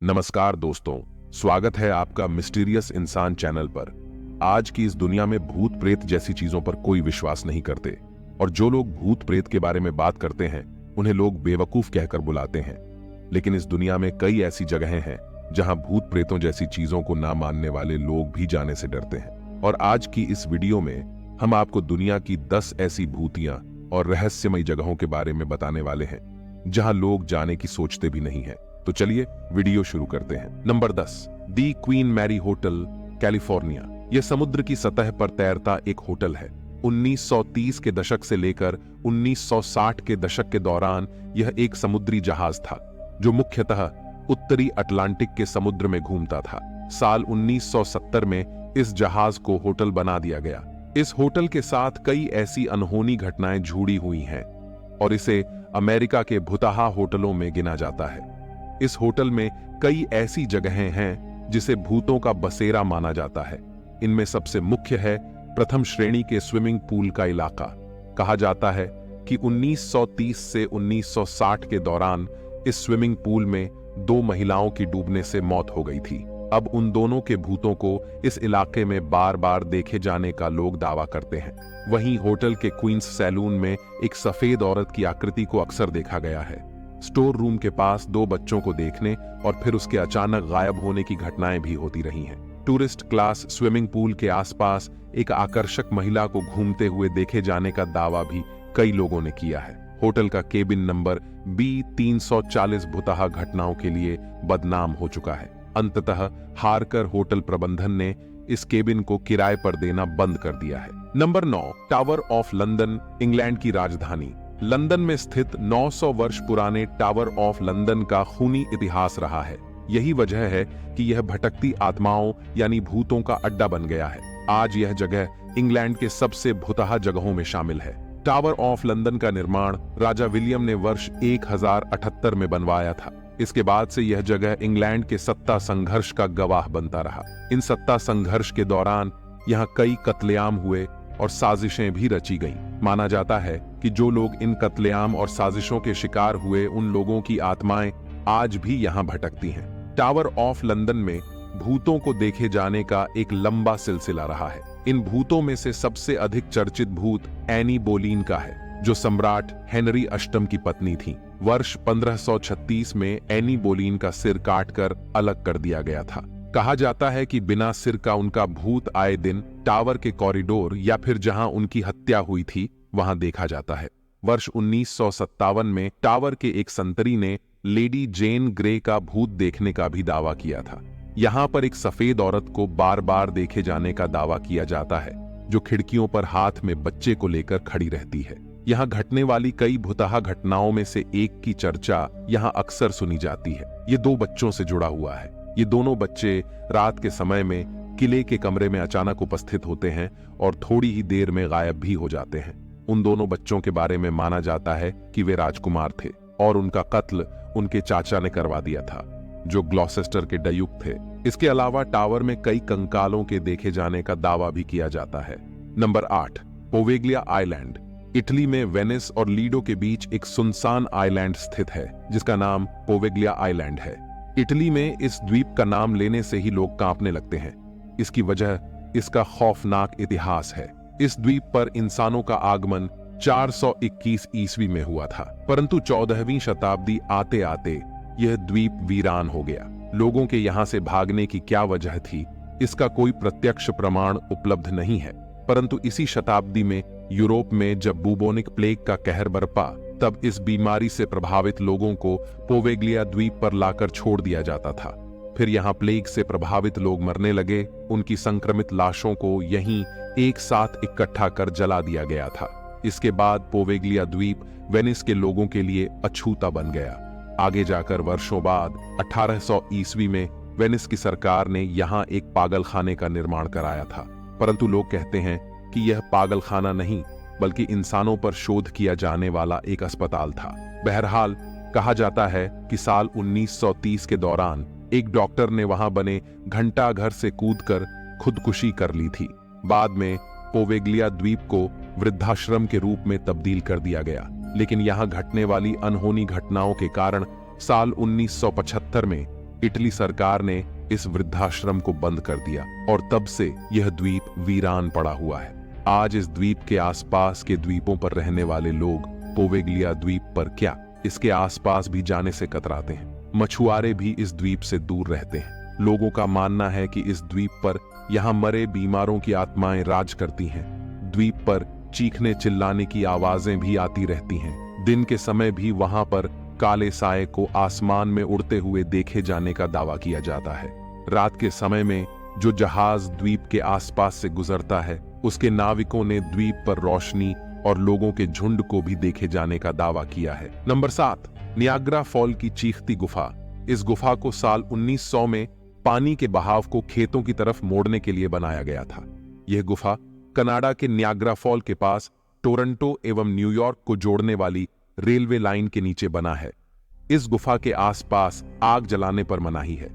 नमस्कार दोस्तों, स्वागत है आपका मिस्टीरियस इंसान चैनल पर। आज की इस दुनिया में भूत प्रेत जैसी चीजों पर कोई विश्वास नहीं करते और जो लोग भूत प्रेत के बारे में बात करते हैं उन्हें लोग बेवकूफ कहकर बुलाते हैं। लेकिन इस दुनिया में कई ऐसी जगहें हैं जहां भूत प्रेतों जैसी चीजों को ना मानने वाले लोग भी जाने से डरते हैं। और आज की इस वीडियो में हम आपको दुनिया की 10 ऐसी भूतियां और रहस्यमयी जगहों के बारे में बताने वाले हैं जहां लोग जाने की सोचते भी नहीं हैं। तो चलिए वीडियो शुरू करते हैं। नंबर 10, दी क्वीन मैरी होटल, कैलिफोर्निया। यह समुद्र की सतह पर तैरता एक होटल है। 1930 के दशक से लेकर 1960 के दशक के दौरान यह एक समुद्री जहाज था जो मुख्यतः उत्तरी अटलांटिक के समुद्र में घूमता था। साल 1970 में इस जहाज को होटल बना दिया गया। इस होटल के साथ कई ऐसी अनहोनी घटनाएं जुड़ी हुई हैं और इसे अमेरिका के भुतहा होटलों में गिना जाता है। इस होटल में कई ऐसी जगहें हैं जिसे भूतों का बसेरा माना जाता है। इनमें सबसे मुख्य है प्रथम श्रेणी के स्विमिंग पूल का इलाका। कहा जाता है कि 1930 से 1960 के दौरान इस स्विमिंग पूल में 2 महिलाओं की डूबने से मौत हो गई थी। अब उन दोनों के भूतों को इस इलाके में बार बार देखे जाने का लोग दावा करते हैं। वहीं होटल के क्वींस सैलून में एक सफेद औरत की आकृति को अक्सर देखा गया है। स्टोर रूम के पास 2 बच्चों को देखने और फिर उसके अचानक गायब होने की घटनाएं भी होती रही हैं। टूरिस्ट क्लास स्विमिंग पूल के आसपास एक आकर्षक महिला को घूमते हुए देखे जाने का दावा भी कई लोगों ने किया है। होटल का केबिन नंबर B340 भुतहा घटनाओं के लिए बदनाम हो चुका है। अंततः हारकर होटल प्रबंधन ने इस केबिन को किराए पर देना बंद कर दिया है। Number 9, tower of London, England की राजधानी। लंदन में स्थित 900 वर्ष पुराने टावर ऑफ लंदन का खूनी इतिहास रहा है। यही वजह है कि यह भटकती आत्माओं यानी भूतों का अड्डा बन गया है। आज यह जगह इंग्लैंड के सबसे भुतहा जगहों में शामिल है। टावर ऑफ लंदन का निर्माण राजा विलियम ने वर्ष 1078 में बनवाया था। इसके बाद से यह जगह इंग्लैंड के सत्ता संघर्ष का गवाह बनता रहा। इन सत्ता संघर्ष के दौरान यहाँ कई कत्लेआम हुए और साजिशें भी रची गईं। माना जाता है कि जो लोग इन कत्लेआम और साजिशों के शिकार हुए उन लोगों की आत्माएं आज भी यहाँ भटकती हैं। टावर ऑफ लंदन में भूतों को देखे जाने का एक लंबा सिलसिला रहा है। इन भूतों में से सबसे अधिक चर्चित भूत एनी बोलीन का है, जो सम्राट हेनरी अष्टम की पत्नी थी। वर्ष 1536 में एनी बोलीन का सिर काटकर अलग कर दिया गया था। कहा जाता है कि बिना सिर का उनका भूत आए दिन टावर के कॉरिडोर या फिर जहां उनकी हत्या हुई थी वहां देखा जाता है। वर्ष 1957 में टावर के एक संतरी ने लेडी जेन ग्रे का भूत देखने का भी दावा किया था। यहां पर एक सफेद औरत को बार बार देखे जाने का दावा किया जाता है, जो खिड़कियों पर हाथ में बच्चे को लेकर खड़ी रहती है। यहाँ घटने वाली कई भुतहा घटनाओं में से एक की चर्चा यहाँ अक्सर सुनी जाती है। ये 2 बच्चों से जुड़ा हुआ है। ये दोनों बच्चे रात के समय में किले के कमरे में अचानक उपस्थित होते हैं और थोड़ी ही देर में गायब भी हो जाते हैं। उन दोनों बच्चों के बारे में माना जाता है कि वे राजकुमार थे और उनका कत्ल उनके चाचा ने करवा दिया था, जो ग्लॉसेस्टर के डयूक थे। इसके अलावा टावर में कई कंकालों के देखे जाने का दावा भी किया जाता है। Number 8, Poveglia island. इटली में वेनिस और लीडो के बीच एक सुनसान आइलैंड स्थित है जिसका नाम पोवेग्लिया आइलैंड है। इटली में इस द्वीप का नाम लेने से ही लोग कांपने लगते हैं। इसकी वजह इसका खौफनाक इतिहास है। इस द्वीप पर इंसानों का आगमन 421 ईस्वी में हुआ था, परंतु 14वीं शताब्दी आते आते यह द्वीप वीरान हो गया। लोगों के यहाँ से भागने की क्या वजह थी, इसका कोई प्रत्यक्ष प्रमाण उपलब्ध नहीं है, परंतु इसी शताब्दी में यूरोप में जब बुबोनिक प्लेग का कहर बरपा, तब इस बीमारी से प्रभावित लोगों को पोवेग्लिया द्वीप पर लाकर छोड़ दिया जाता था। फिर यहाँ प्लेग से प्रभावित लोग मरने लगे। उनकी संक्रमित लाशों को यहीं एक साथ इकट्ठा कर जला दिया गया था। इसके बाद पोवेग्लिया द्वीप वेनिस के लोगों के लिए अछूता बन गया। आगे जाकर वर्षों बाद 1800 ईस्वी में वेनिस की सरकार ने यहाँ एक पागलखाने का निर्माण कराया था, परंतु लोग कहते हैं कि यह पागलखाना नहीं बल्कि इंसानों पर शोध किया जाने वाला एक अस्पताल था। बहरहाल कहा जाता है कि साल 1930 के दौरान एक डॉक्टर ने वहां बने घंटा घर से कूदकर खुदकुशी कर ली थी। बाद में पोवेग्लिया द्वीप को वृद्धाश्रम के रूप में तब्दील कर दिया गया, लेकिन यहां घटने वाली अनहोनी घटनाओं के कारण साल 1975 में इटली सरकार ने इस वृद्धाश्रम को बंद कर दिया और तब से यह द्वीप वीरान पड़ा हुआ है। आज इस द्वीप के आसपास के द्वीपों पर रहने वाले लोग पोवेग्लिया द्वीप पर क्या इसके आसपास भी जाने से कतराते हैं। मछुआरे भी इस द्वीप से दूर रहते हैं। लोगों का मानना है कि इस द्वीप पर यहाँ मरे बीमारों की आत्माएं राज करती हैं। द्वीप पर चीखने चिल्लाने की आवाजें भी आती रहती हैं। दिन के समय भी वहां पर काले साए को आसमान में उड़ते हुए देखे जाने का दावा किया जाता है। रात के समय में जो जहाज द्वीप के आसपास से गुजरता है, उसके नाविकों ने द्वीप पर रोशनी और लोगों के झुंड को भी देखे जाने का दावा किया है। नंबर 7, नियाग्रा फॉल की चीखती गुफा। इस गुफा को साल 1900 में पानी के बहाव को खेतों की तरफ मोड़ने के लिए बनाया गया था। यह गुफा कनाडा के नियाग्रा फॉल के पास टोरंटो एवं न्यूयॉर्क को जोड़ने वाली रेलवे लाइन के नीचे बना है। इस गुफा के आसपास आग जलाने पर मनाही है।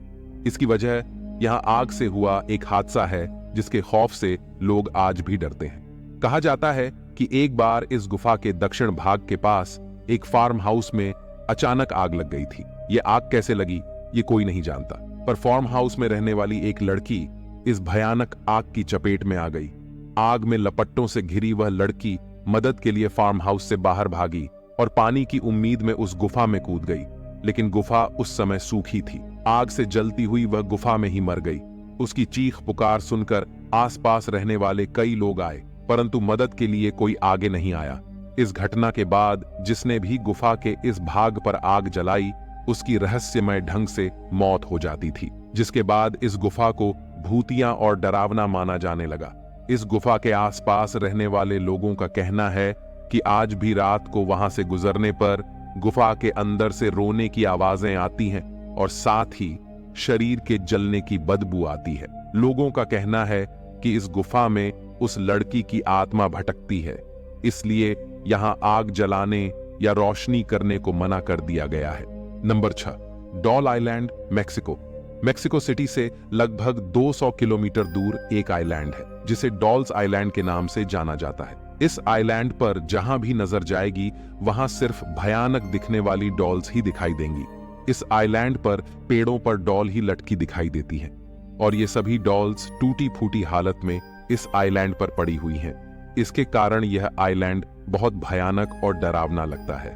इसकी वजह यहां आग से हुआ एक हादसा है जिसके खौफ से लोग आज भी डरते हैं। कहा जाता है कि एक बार इस गुफा के दक्षिण भाग के पास एक फार्म हाउस में अचानक आग लग गई थी। ये आग कैसे लगी ये कोई नहीं जानता, पर फार्म हाउस में रहने वाली एक लड़की इस भयानक आग की चपेट में आ गई। आग में लपट्टों से घिरी वह लड़की मदद के लिए फार्म हाउस से बाहर भागी और पानी की उम्मीद में उस गुफा में कूद गई, लेकिन गुफा उस समय सूखी थी। आग से जलती हुई वह गुफा में ही मर गई। उसकी चीख पुकार सुनकर आसपास रहने वाले कई लोग आए, परंतु मदद के लिए कोई आगे नहीं आया। इस घटना के बाद जिसने भी गुफा के इस भाग पर आग जलाई, उसकी रहस्यमय ढंग से मौत हो जाती थी, जिसके बाद इस गुफा को भूतिया और डरावना माना जाने लगा। इस गुफा के आसपास रहने वाले लोगों का कहना है कि आज भी रात को वहां से गुजरने पर गुफा के अंदर से रोने की आवाजें आती हैं और साथ ही शरीर के जलने की बदबू आती है। लोगों का कहना है कि इस गुफा में उस लड़की की आत्मा भटकती है, इसलिए यहां आग जलाने या रोशनी करने को मना कर दिया गया है। Number 6, doll island, Mexico. Mexico city से लगभग 200 किलोमीटर दूर एक आइलैंड है जिसे डॉल्स आइलैंड के नाम से जाना जाता है। इस आइलैंड पर जहां भी नजर जाएगी वहां सिर्फ भयानक दिखने वाली डॉल्स ही दिखाई देंगी। इस आइलैंड पर पेड़ों पर डॉल ही लटकी दिखाई देती हैं और ये सभी डॉल्स टूटी फूटी हालत में इस आइलैंड पर पड़ी हुई हैं। इसके कारण यह आइलैंड बहुत भयानक और डरावना लगता है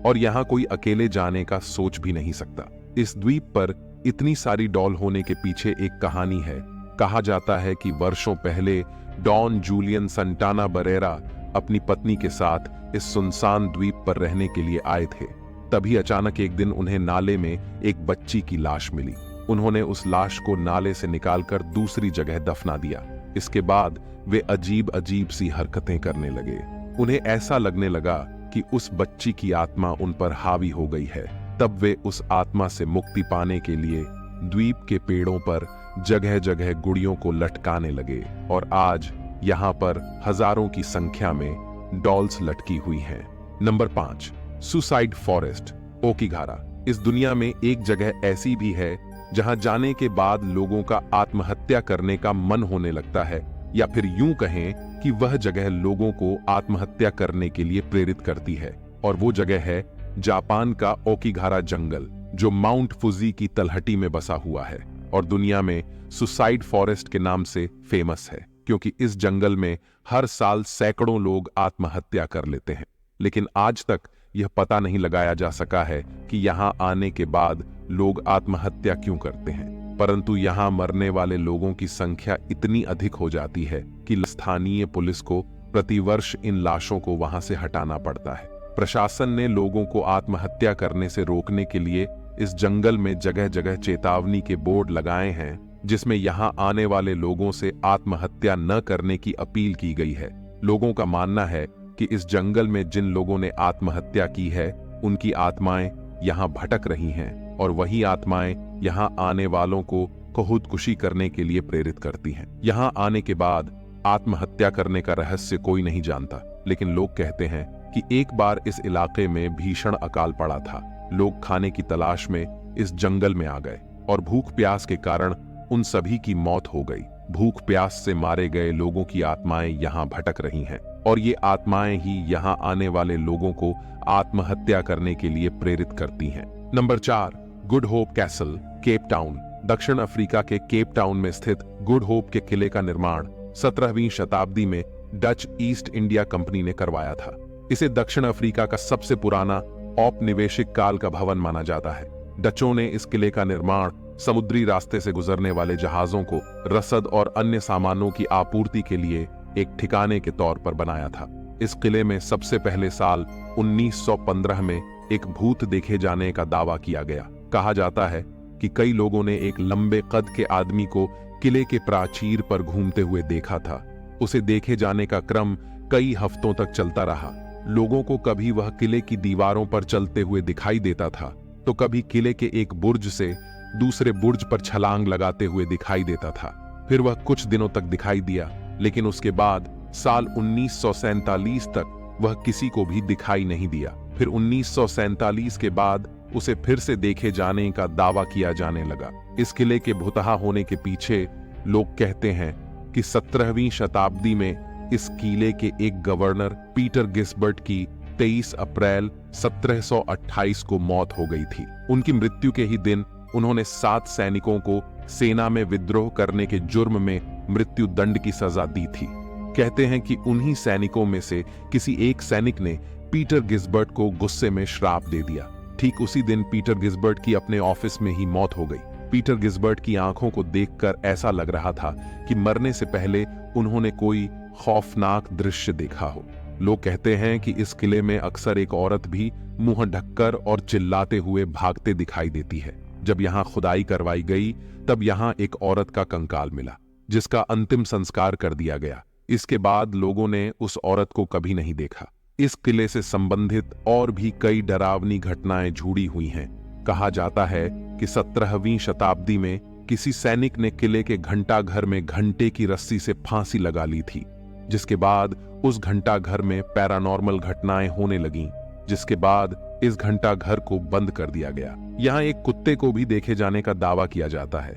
और यहाँ कोई अकेले जाने का सोच भी नहीं सकता। इस द्वीप पर इतनी सारी डॉल होने के पीछे एक कहानी है। कहा जाता है कि वर्षों पहले डॉन जूलियन संटाना बरेरा अपनी पत्नी के साथ इस सुनसान द्वीप पर रहने के लिए आए थे। तभी अचानक एक दिन उन्हें नाले में एक बच्ची की लाश मिली। उन्होंने उस लाश को नाले से निकालकर दूसरी जगह दफना दिया। इसके बाद वे अजीब अजीब सी हरकतें करने लगे। उन्हें ऐसा लगने लगा कि उस बच्ची की आत्मा उन पर हावी हो गई है। तब वे उस आत्मा से मुक्ति पाने के लिए द्वीप के पेड़ों पर जगह जगह गुड़ियों को लटकाने लगे और आज यहाँ पर हजारों की संख्या में डॉल्स लटकी हुई हैं। Number 5, suicide forest, Aokigahara. इस दुनिया में एक जगह ऐसी भी है जहां जाने के बाद लोगों का आत्महत्या करने का मन होने लगता है, या फिर यूं कहें कि वह जगह लोगों को आत्महत्या करने के लिए प्रेरित करती है। और वो जगह है जापान का ओकिगारा जंगल, जो माउंट फुजी की तलहटी में बसा हुआ है और दुनिया में सुसाइड फॉरेस्ट के नाम से फेमस है, क्योंकि इस जंगल में हर साल सैकड़ों लोग आत्महत्या कर लेते हैं। लेकिन आज तक यह पता नहीं लगाया जा सका है कि यहाँ आने के बाद लोग आत्महत्या क्यों करते हैं, परंतु यहाँ मरने वाले लोगों की संख्या इतनी अधिक हो जाती है कि स्थानीय पुलिस को प्रतिवर्ष इन लाशों को वहां से हटाना पड़ता है। प्रशासन ने लोगों को आत्महत्या करने से रोकने के लिए इस जंगल में जगह जगह चेतावनी के बोर्ड लगाए हैं, जिसमें यहाँ आने वाले लोगों से आत्महत्या न करने की अपील की गई है। लोगों का मानना है कि इस जंगल में जिन लोगों ने आत्महत्या की है उनकी आत्माएं यहाँ भटक रही हैं और वही आत्माएं यहाँ आने वालों को खुदकुशी करने के लिए प्रेरित करती हैं। यहाँ आने के बाद आत्महत्या करने का रहस्य कोई नहीं जानता, लेकिन लोग कहते हैं कि एक बार इस इलाके में भीषण अकाल पड़ा था। लोग खाने की तलाश में इस जंगल में आ गए और भूख प्यास के कारण उन सभी की मौत हो गई। भूख प्यास से मारे गए लोगों की आत्माएं यहाँ भटक रही हैं और ये आत्माएं ही यहाँ आने वाले लोगों को आत्महत्या करने के लिए प्रेरित करती हैं। Number 4, good hope castle, Cape Town. दक्षिण अफ्रीका के केप टाउन में स्थित गुड होप के किले का निर्माण 17वीं शताब्दी में डच ईस्ट इंडिया कंपनी ने करवाया था। इसे दक्षिण अफ्रीका का सबसे पुराना औपनिवेशिक काल का भवन माना जाता है। डचों ने इस किले का निर्माण समुद्री रास्ते से गुजरने वाले जहाजों को रसद और अन्य सामानों की आपूर्ति के लिए एक ठिकाने के तौर पर बनाया था। इस किले में सबसे पहले साल 1915 में एक भूत देखे जाने का दावा किया गया। कहा जाता है कि कई लोगों ने एक लंबे कद के आदमी को किले के प्राचीर पर घूमते हुए देखा था। उसे देखे जाने का क्रम कई हफ्तों तक चलता रहा। लोगों को कभी वह किले की दीवारों पर चलते हुए दिखाई देता था, तो कभी किले के एक बुर्ज से दूसरे बुर्ज पर छलांग लगाते हुए दिखाई देता था। फिर वह कुछ दिनों तक दिखाई दिया, लेकिन उसके बाद साल 1947 तक वह किसी को भी दिखाई नहीं दिया। फिर 1947 के बाद उसे फिर से देखे जाने का दावा किया जाने लगा। इस किले के भुतहा होने के पीछे लोग कहते हैं कि 17वीं शताब्दी में इस किले के एक गवर्नर पीटर गिस्बर्ट की 23 अप्रैल 1728 को मौत हो गई थी। उनकी मृत्यु के ही दिन उन्होंने 7 सैनिकों को सेना में विद्रोह करने के जुर्म में मृत्यु दंड की सजा दी थी। कहते हैं कि उन्हीं सैनिकों में से किसी एक सैनिक ने पीटर गिस्बर्ट को गुस्से में श्राप दे दिया। ठीक उसी दिन पीटर गिस्बर्ट की अपने ऑफिस में ही मौत हो गई। पीटर गिस्बर्ट की आंखों को देखकर ऐसा लग रहा था कि मरने से पहले उन्होंने कोई खौफनाक दृश्य देखा हो। लोग कहते हैं कि इस किले में अक्सर एक औरत भी मुंह ढककर और चिल्लाते हुए भागते दिखाई देती है। जब यहाँ खुदाई करवाई गई तब यहाँ एक औरत का कंकाल मिला, जिसका अंतिम संस्कार कर दिया गया। इसके बाद लोगों ने उस औरत को कभी नहीं देखा। इस किले से संबंधित और भी कई डरावनी घटनाएं जुड़ी हुई हैं। कहा जाता है कि 17वीं शताब्दी में किसी सैनिक ने किले के घंटा घर में घंटे की रस्सी से फांसी लगा ली थी, जिसके बाद उस घंटा घर में पैरानॉर्मल घटनाएं होने लगीं, जिसके बाद इस घंटा घर को बंद कर दिया गया। यहाँ एक कुत्ते को भी देखे जाने का दावा किया जाता है।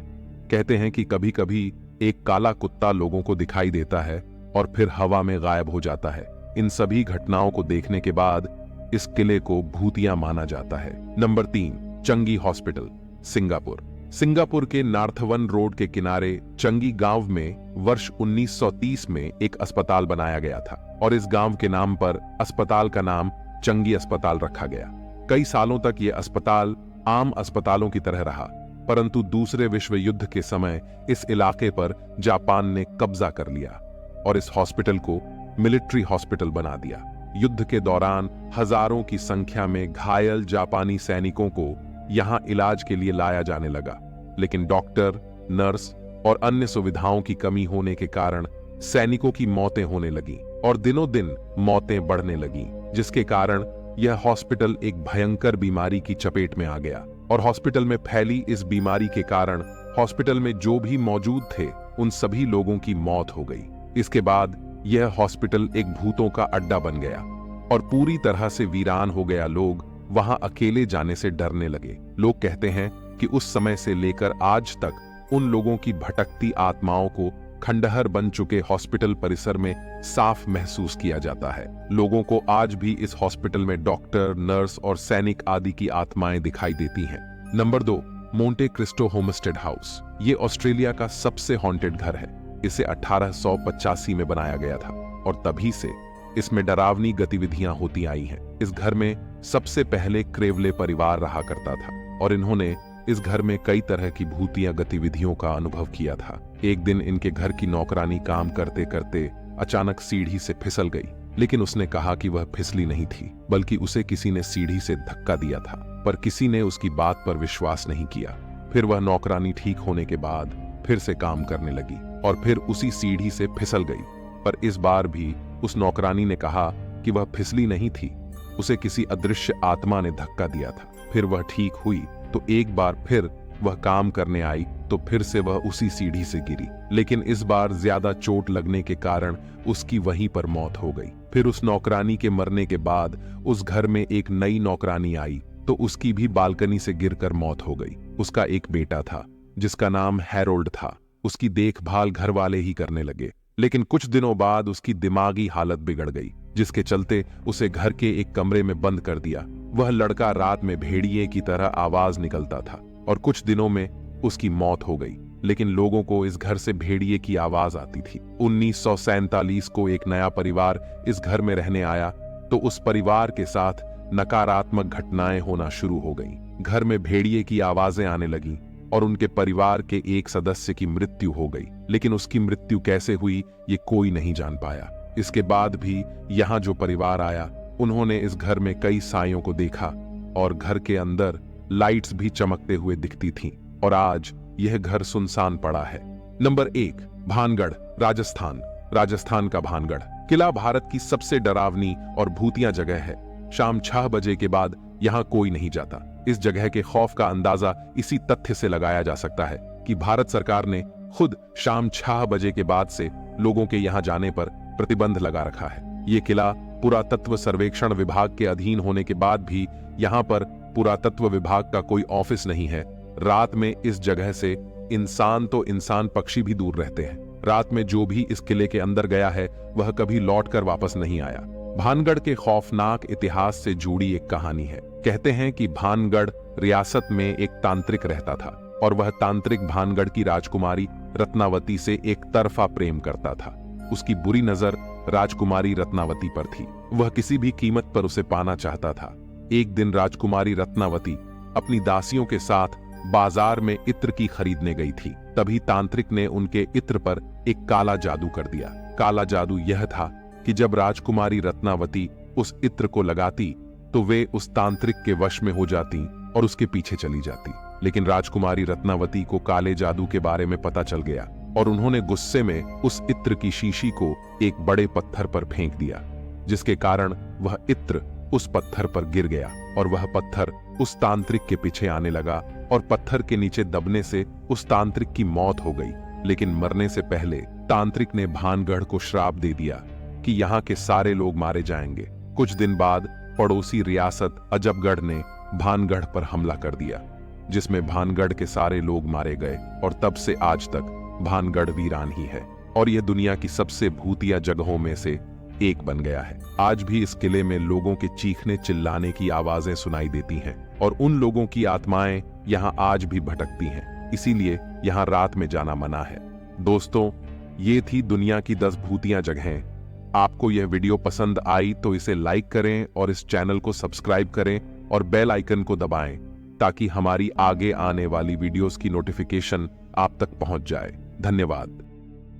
कहते हैं कि कभी कभी एक काला कुत्ता लोगों को दिखाई देता है और फिर हवा में गायब हो जाता है। इन सभी घटनाओं को देखने के बाद इस किले को भूतिया माना जाता है। नंबर 3, चंगी हॉस्पिटल, सिंगापुर। सिंगापुर के नार्थवन रोड के किनारे चंगी गांव में वर्ष 1930 में एक अस्पताल बनाया गया था और इस गांव के नाम पर अस्पताल का नाम चंगी अस्पताल रखा गया। कई सालों तक यह अस्पताल आम अस्पतालों की तरह रहा, परंतु दूसरे विश्व युद्ध के समय इस इलाके पर जापान ने कब्जा कर लिया और इस हॉस्पिटल को मिलिट्री हॉस्पिटल बना दिया। युद्ध के दौरान हजारों की संख्या में घायल जापानी सैनिकों को यहां इलाज के लिए लाया जाने लगा, लेकिन डॉक्टर, नर्स और अन्य सुविधाओं की कमी होने के कारण सैनिकों की मौतें होने लगीं और दिनों दिन मौतें बढ़ने लगीं, जिसके कारण यह हॉस्पिटल एक भयंकर बीमारी की चपेट में आ गया और हॉस्पिटल में फैली इस बीमारी के कारण हॉस्पिटल में जो भी मौजूद थे उन सभी लोगों की मौत हो गई। इसके बाद यह हॉस्पिटल एक भूतों का अड्डा बन गया और पूरी तरह से वीरान हो गया। लोग वहां अकेले जाने से डरने लगे। लोग कहते हैं कि उस समय से लेकर आज तक उन लोगों की भटकती आत्माओं को खंडहर बन चुके हॉस्पिटल परिसर में साफ महसूस किया जाता है। लोगों को आज भी इस हॉस्पिटल में डॉक्टर, नर्स और सैनिक आदि की आत्माएं दिखाई देती हैं। Number 2, Monte Cristo homestead house. ये ऑस्ट्रेलिया का सबसे हॉन्टेड घर है। इसे 1885 में बनाया गया था और तभी से इसमें डरावनी गतिविधियां होती आई हैं। इस घर में सबसे पहले क्रेवले परिवार रहा करता था और इन्होंने इस घर में कई तरह की भूतिया गतिविधियों का अनुभव किया था। एक दिन इनके घर की नौकरानी काम करते करते अचानक सीढ़ी से फिसल गई, लेकिन उसने कहा कि वह फिसली नहीं थी, बल्कि उसे किसी ने सीढ़ी से धक्का दिया था, पर किसी ने उसकी बात पर विश्वास नहीं किया। फिर वह नौकरानी ठीक होने के बाद फिर से काम करने लगी और फिर उसी सीढ़ी से फिसल गई, पर इस बार भी उस नौकरानी ने कहा कि वह फिसली नहीं थी, उसे किसी अदृश्य आत्मा ने धक्का दिया था। फिर वह ठीक हुई तो एक बार फिर वह काम करने आई तो फिर से वह उसी सीढ़ी से गिरी, लेकिन इस बार ज्यादा चोट लगने के कारण उसकी वहीं पर मौत हो गई। फिर उस नौकरानी के मरने के बाद उस घर में एक नई नौकरानी आई तो उसकी भी बालकनी से गिरकर मौत हो गई। उसका एक बेटा था जिसका नाम हैरोल्ड था। उसकी देखभाल घर वाले ही करने लगे, लेकिन कुछ दिनों बाद उसकी दिमागी हालत बिगड़ गई, जिसके चलते उसे घर के एक कमरे में बंद कर दिया। वह लड़का रात में भेड़िए की तरह आवाज निकलता था और कुछ दिनों में उसकी मौत हो गई। लेकिन लोगों को इस घर से भेड़िए की आवाज आती थी। 1947 को एक नया परिवार इस घर में रहने आया तो उस परिवार के साथ नकारात्मक घटनाएं होना शुरू हो गईं। घर में भेड़िए की आवाजें आने लगीं और उनके परिवार के एक सदस्य की मृत्यु हो गई। लेकिन उसकी मृत्यु कैसे हुई ये कोई नहीं जान पाया। इसके बाद भी यहाँ जो परिवार आया उन्होंने इस घर में कई सायों को देखा और घर के अंदर लाइट्स भी चमकते हुए दिखती थीं और आज यह घर सुनसान पड़ा है। नंबर 1, भानगढ़, राजस्थान। राजस्थान का भानगढ़ किला भारत की सबसे डरावनी और भूतिया जगह है। शाम 6 बजे के बाद यहाँ कोई नहीं जाता। इस जगह के खौफ का अंदाजा इसी तथ्य से लगाया जा सकता है कि भारत सरकार ने खुद शाम 6 बजे के बाद से लोगों के यहाँ जाने पर प्रतिबंध लगा रखा है। ये किला पुरातत्व सर्वेक्षण विभाग के अधीन होने के बाद भी यहाँ पर पुरातत्व विभाग का कोई ऑफिस नहीं है। रात में इस जगह से इंसान तो इंसान पक्षी भी दूर रहते हैं। रात में जो भी इस किले के अंदर गया है वह कभी लौटकर वापस नहीं आया। भानगढ़ के खौफनाक इतिहास से जुड़ी एक कहानी है। कहते हैं कि भानगढ़ रियासत में एक तांत्रिक रहता था और वह तांत्रिक भानगढ़ की राजकुमारी रत्नावती से एक तरफा प्रेम करता था। उसकी बुरी नजर राजकुमारी रत्नावती पर थी। वह किसी भी कीमत पर उसे पाना चाहता था। एक दिन राजकुमारी रत्नावती अपनी दासियों के साथ बाजार में इत्र की खरीदने गई थी। तभी तांत्रिक ने उनके इत्र पर एक काला जादू कर दिया। काला जादू यह था कि जब राजकुमारी रत्नावती उस इत्र को लगाती तो वे उस तांत्रिक के वश में हो जाती और उसके पीछे चली जाती। लेकिन राजकुमारी रत्नावती को काले जादू के बारे में पता चल गया और उन्होंने गुस्से में उस इत्र की शीशी को एक बड़े पत्थर पर फेंक दिया, जिसके कारण वह इत्र उस पत्थर पर गिर गया और वह पत्थर उस तांत्रिक के पीछे आने लगा और पत्थर के नीचे दबने से उस तांत्रिक की मौत हो गई। लेकिन मरने से पहले तांत्रिक ने भानगढ़ को श्राप दे दिया कि यहाँ के सारे लोग मारे जाएंगे। कुछ दिन बाद पड़ोसी रियासत अजबगढ़ ने भानगढ़ पर हमला कर दिया, जिसमें भानगढ़ के सारे लोग मारे गए और तब से आज तक भानगढ़ वीरान ही है और यह दुनिया की सबसे भूतिया जगहों में से एक बन गया है। आज भी इस किले में लोगों के चीखने चिल्लाने की आवाजें सुनाई देती हैं और उन लोगों की आत्माएं यहाँ आज भी भटकती हैं। इसीलिए यहाँ रात में जाना मना है। दोस्तों, ये थी दुनिया की 10 भूतिया जगहें। आपको यह वीडियो पसंद आई तो इसे लाइक करें और इस चैनल को सब्सक्राइब करें और बेल आइकन को दबाएं ताकि हमारी आगे आने वाली वीडियोस की नोटिफिकेशन आप तक पहुंच जाए। धन्यवाद।